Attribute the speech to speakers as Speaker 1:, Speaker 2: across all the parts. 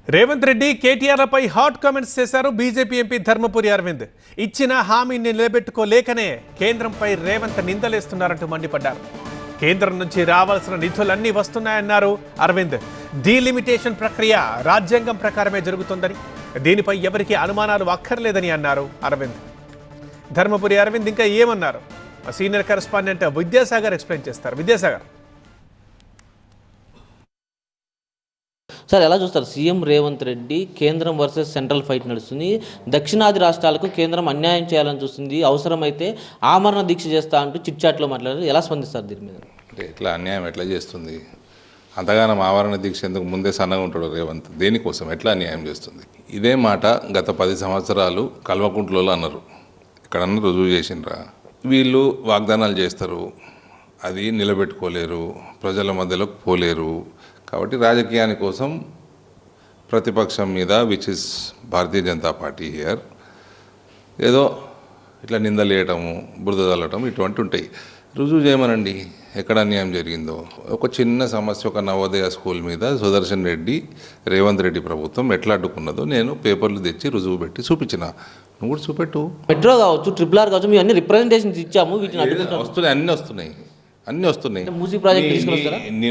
Speaker 1: Revanth Reddy కేటీఆర్లపై hot comments చేశారు BJP MP Dharmapuri Arvind. ఇచ్చిన హామీని నిలబెట్టుకోలేకనే కేంద్రంపై రేవంత్ నిందలేస్తున్నారంటూ మండిపడ్డారు. కేంద్రం నుంచి రావాల్సిన నిధులన్నీ వస్తున్నాయన్నారు అరవింద్. డీలిమిటేషన్ ప్రక్రియ రాజ్యాంగం ప్రకారమే జరుగుతుందని, దీనిపై ఎవరికి అనుమానాలు అక్కర్లేదని అన్నారు అరవింద్. ధర్మపురి అరవింద్ ఇంకా ఏమన్నారు సీనియర్ కరెస్పాండెంట్ విద్యాసాగర్ ఎక్స్ప్లెయిన్ చేస్తారు. విద్యాసాగర్,
Speaker 2: సార్ ఎలా చూస్తారు? సీఎం రేవంత్ రెడ్డి కేంద్రం వర్సెస్ సెంట్రల్ ఫైట్ నడుస్తుంది. దక్షిణాది రాష్ట్రాలకు కేంద్రం అన్యాయం చేయాలని చూస్తుంది, అవసరమైతే ఆమరణ దీక్ష చేస్తా అంటూ చిట్చాట్లో మాట్లాడారు. ఎలా స్పందిస్తారు దీని మీద?
Speaker 3: అంటే ఎట్లా అన్యాయం ఎట్లా చేస్తుంది? అంతగానం ఆమరణ దీక్ష ఎందుకు ముందే సన్నగా ఉంటాడు రేవంత్? దేనికోసం ఎట్లా అన్యాయం చేస్తుంది? ఇదే మాట గత 10 సంవత్సరాలు కల్వకుంట్లలో అన్నారు. ఎక్కడన్నా రుజువు చేసిండ్రా? వీళ్ళు వాగ్దానాలు చేస్తారు, అది నిలబెట్టుకోలేరు, ప్రజల మధ్యలోకి పోలేరు. కాబట్టి రాజకీయాని కోసం ప్రతిపక్షం మీద, which is Bharatiya Janata party here, ఏదో ఇట్లా నిందలేయటము, బురద చల్లటం ఇటువంటి ఉంటాయి. రుజువు చేయమనండి ఎక్కడ అన్యాయం జరిగిందో. ఒక చిన్న సమస్య, ఒక నవోదయ స్కూల్ మీద సుదర్శన్ రెడ్డి రేవంత్ రెడ్డి ప్రభుత్వం ఎట్లా అడ్డుకున్నదో నేను పేపర్లు తెచ్చి రుజువు పెట్టి చూపించిన. నువ్వు కూడా చూపెట్టు.
Speaker 2: మెట్రో కావచ్చు, ట్రిపుల్ ఆర్ కావచ్చు, మేము అన్ని రిప్రజెంటేషన్స్ ఇచ్చాము, వీటిని
Speaker 3: వస్తున్నాయి, అన్నీ వస్తున్నాయి.
Speaker 2: మూసీ ప్రాజెక్ట్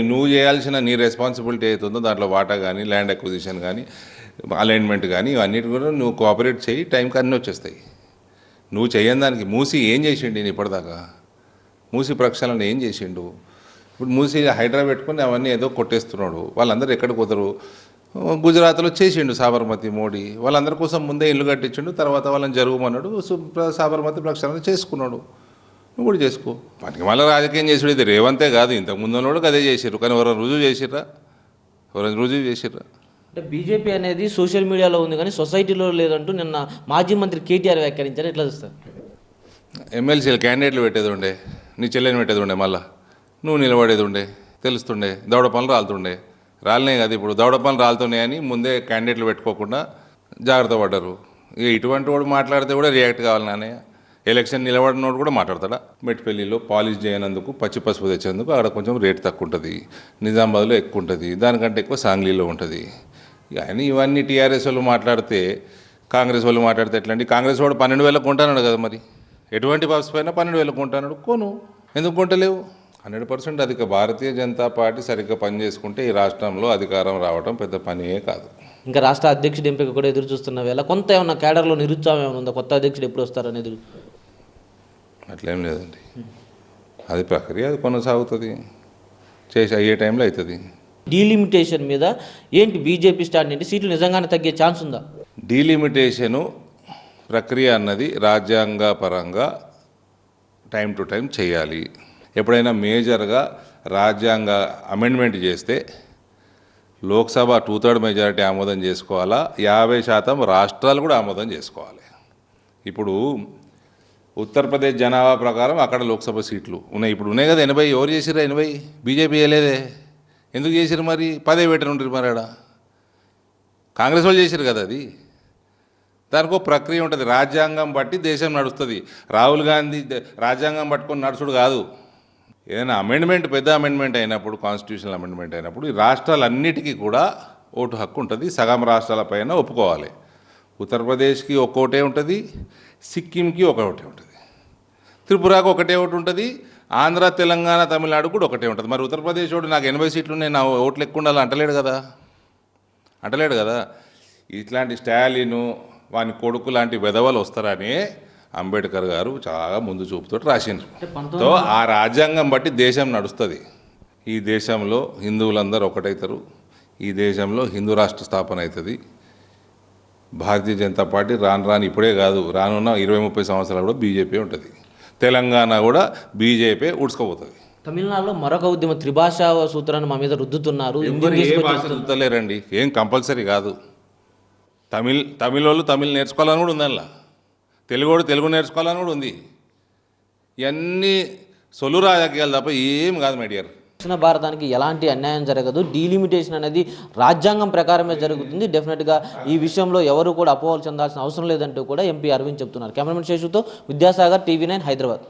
Speaker 3: నువ్వు చేయాల్సిన నీ రెస్పాన్సిబిలిటీ అవుతుందో దాంట్లో వాటా కానీ, ల్యాండ్ అక్విజిషన్ కానీ, అలైన్మెంట్ కానీ, ఇవన్నిటి కూడా నువ్వు కోఆపరేట్ చేయి, టైంకి అన్నీ వచ్చేస్తాయి. నువ్వు చేయని దానికి మూసీ ఏం చేసిండు? నేను ఇప్పటిదాకా మూసీ ప్రక్షాళన ఏం చేసిండు? ఇప్పుడు మూసీ హైడ్రా పెట్టుకుని అవన్నీ ఏదో కొట్టేస్తున్నాడు. వాళ్ళందరూ ఎక్కడికి పోతారు? గుజరాత్లో చేసిండు సాబర్మతి మోడీ. వాళ్ళందరి కోసం ముందే ఇల్లు కట్టించిండు, తర్వాత వాళ్ళని జరుగుమన్నాడు, సాబర్మతి ప్రక్షాళన చేసుకున్నాడు. నువ్వు కూడా చేసుకో. వాటికి మళ్ళీ రాజకీయం చేసాడు. ఇది రేవంతే కాదు, ఇంతకుముందు కూడా అదే చేసారు. కానీ ఎవరైనా రుజువు చేసిర్రా?
Speaker 2: అంటే బీజేపీ అనేది సోషల్ మీడియాలో ఉంది కానీ సొసైటీలో లేదంటూ నిన్న మాజీ మంత్రి కేటీఆర్ వ్యాఖ్యానించారు. ఎట్లా చూస్తారు?
Speaker 3: ఎమ్మెల్సీలు క్యాండిడేట్లు పెట్టేది ఉండే, నీ చెల్లెని పెట్టేది ఉండే, మళ్ళీ నువ్వు నిలబడేది ఉండే, తెలుస్తుండే. దౌడ పనులు రాలుతుండే, రాలినాయి కదా ఇప్పుడు. దౌడ పనులు రాలుతున్నాయని ముందే క్యాండిడేట్లు పెట్టుకోకుండా జాగ్రత్త పడ్డారు. ఇక ఇటువంటి వాడు మాట్లాడితే కూడా రియాక్ట్ కావాలి. నాన్నయ్య ఎలక్షన్ నిలబడినోడు కూడా మాట్లాడతాడా? మెట్పల్లిలో పాలిష్ చేయనందుకు, పచ్చి పసుపు తెచ్చేందుకు అక్కడ కొంచెం రేటు తక్కువ ఉంటుంది, నిజామాబాద్లో ఎక్కువ ఉంటుంది, దానికంటే ఎక్కువ సాంగ్లీలో ఉంటుంది. కానీ ఇవన్నీ టీఆర్ఎస్ వాళ్ళు మాట్లాడితే, కాంగ్రెస్ వాళ్ళు మాట్లాడితే ఎట్లండి? కాంగ్రెస్ వాడు 12,000 కొంటాడు కదా, మరి ఎటువంటి పసుపు అయినా 12,000 కొంటాడు. కొను, ఎందుకు కొంటలేవు? 100% అధిక భారతీయ జనతా పార్టీ సరిగ్గా పనిచేసుకుంటే ఈ రాష్ట్రంలో అధికారం రావడం పెద్ద పనియే కాదు.
Speaker 2: ఇంకా రాష్ట్ర అధ్యక్షుడు ఎంపిక కూడా ఎదురు చూస్తున్న వేళ కొంత ఏమన్నా కేడర్లో నిరుత్సాహం ఏమైనా ఉందా? కొత్త అధ్యక్షుడు ఎప్పుడు వస్తారని ఎదురు?
Speaker 3: అట్లేం లేదండి, అది ప్రక్రియ, అది కొనసాగుతుంది, చేసి అయ్యే టైంలో అవుతుంది.
Speaker 2: డీలిమిటేషన్ మీద ఏంటి బీజేపీ స్టాండ్ ఏంటి? సీట్లు నిజంగానే తగ్గే ఛాన్స్ ఉందా?
Speaker 3: డీలిమిటేషను ప్రక్రియ అన్నది రాజ్యాంగ పరంగా టైం టు టైం చేయాలి. ఎప్పుడైనా మేజర్గా రాజ్యాంగ అమెండ్మెంట్ చేస్తే లోక్సభ 2/3 మెజారిటీ ఆమోదం చేసుకోవాలా, 50% రాష్ట్రాలు కూడా ఆమోదం చేసుకోవాలి. ఇప్పుడు ఉత్తరప్రదేశ్ జనాభా ప్రకారం అక్కడ లోక్సభ సీట్లు ఉన్నాయి, ఇప్పుడు ఉన్నాయి కదా 80. ఎవరు చేసిర్రా 80? బీజేపీ వేయలేదే. ఎందుకు చేసిరు మరి? 10 పెట్టనుంటారు మరి. ఆడ కాంగ్రెస్ వాళ్ళు చేసిరు కదా. అది దానికి ఒక ప్రక్రియ ఉంటుంది, రాజ్యాంగం బట్టి దేశం నడుస్తుంది. రాహుల్ గాంధీ రాజ్యాంగం పట్టుకొని నడుచుడు కాదు. ఏదైనా అమెండ్మెంట్, పెద్ద అమెండ్మెంట్ అయినప్పుడు, కాన్స్టిట్యూషనల్ అమెండ్మెంట్ అయినప్పుడు ఈ రాష్ట్రాలన్నిటికీ కూడా ఓటు హక్కు ఉంటుంది. సగం రాష్ట్రాల పైన ఒప్పుకోవాలి. ఉత్తరప్రదేశ్కి ఒక్కోటే ఉంటుంది, సిక్కింకి ఒకటే ఉంటుంది, త్రిపురకు ఒకటే ఒకటి ఉంటుంది, ఆంధ్ర, తెలంగాణ, తమిళనాడు కూడా ఒకటే ఉంటుంది. మరి ఉత్తరప్రదేశ్ వాడు నాకు 80 సీట్లు ఉన్నాయి, నా ఓట్లు ఎక్కువ ఉండాలి అంటలేడు కదా. ఇట్లాంటి స్టాలిను, వాని కొడుకు లాంటి వెధవలు వస్తారని అంబేద్కర్ గారు చాలా ముందు చూపుతో రాసిండ్రు. సో ఆ రాజ్యాంగం బట్టి దేశం నడుస్తుంది. ఈ దేశంలో హిందువులందరూ ఒకటవుతారు, ఈ దేశంలో హిందూ రాష్ట్ర స్థాపన అవుతుంది. భారతీయ జనతా పార్టీ రాను ఇప్పుడే కాదు, రానున్న 20-30 సంవత్సరాలు కూడా బీజేపీ ఉంటుంది. తెలంగాణ కూడా బీజేపీ ఉడ్చుకోబోతుంది.
Speaker 2: తమిళనాడులో మరొక ఉద్యమం త్రిభాషా సూత్రాన్ని మా మీద రుద్దుతున్నారు.
Speaker 3: ఏ భాష రుద్దలేరండి, ఏం కంపల్సరీ కాదు. తమిళ వాళ్ళు తమిళ్ నేర్చుకోవాలని కూడా ఉంది, అందులో తెలుగు నేర్చుకోవాలని కూడా ఉంది. ఇవన్నీ సొలు రాజకీయాలు తప్ప ఏం కాదు మై డియర్.
Speaker 2: దక్షిణ భారతానికి ఎలాంటి అన్యాయం జరగదు, డీలిమిటేషన్ అనేది రాజ్యాంగం ప్రకారమే జరుగుతుంది. డెఫినెట్గా ఈ విషయంలో ఎవరు కూడా అపోహలు చెందాల్సిన అవసరం లేదంటూ కూడా ఎంపీ అరవింద్ చెప్తున్నారు. కెమెరామెన్ శేషుతో విద్యాసాగర్, TV9 హైదరాబాద్.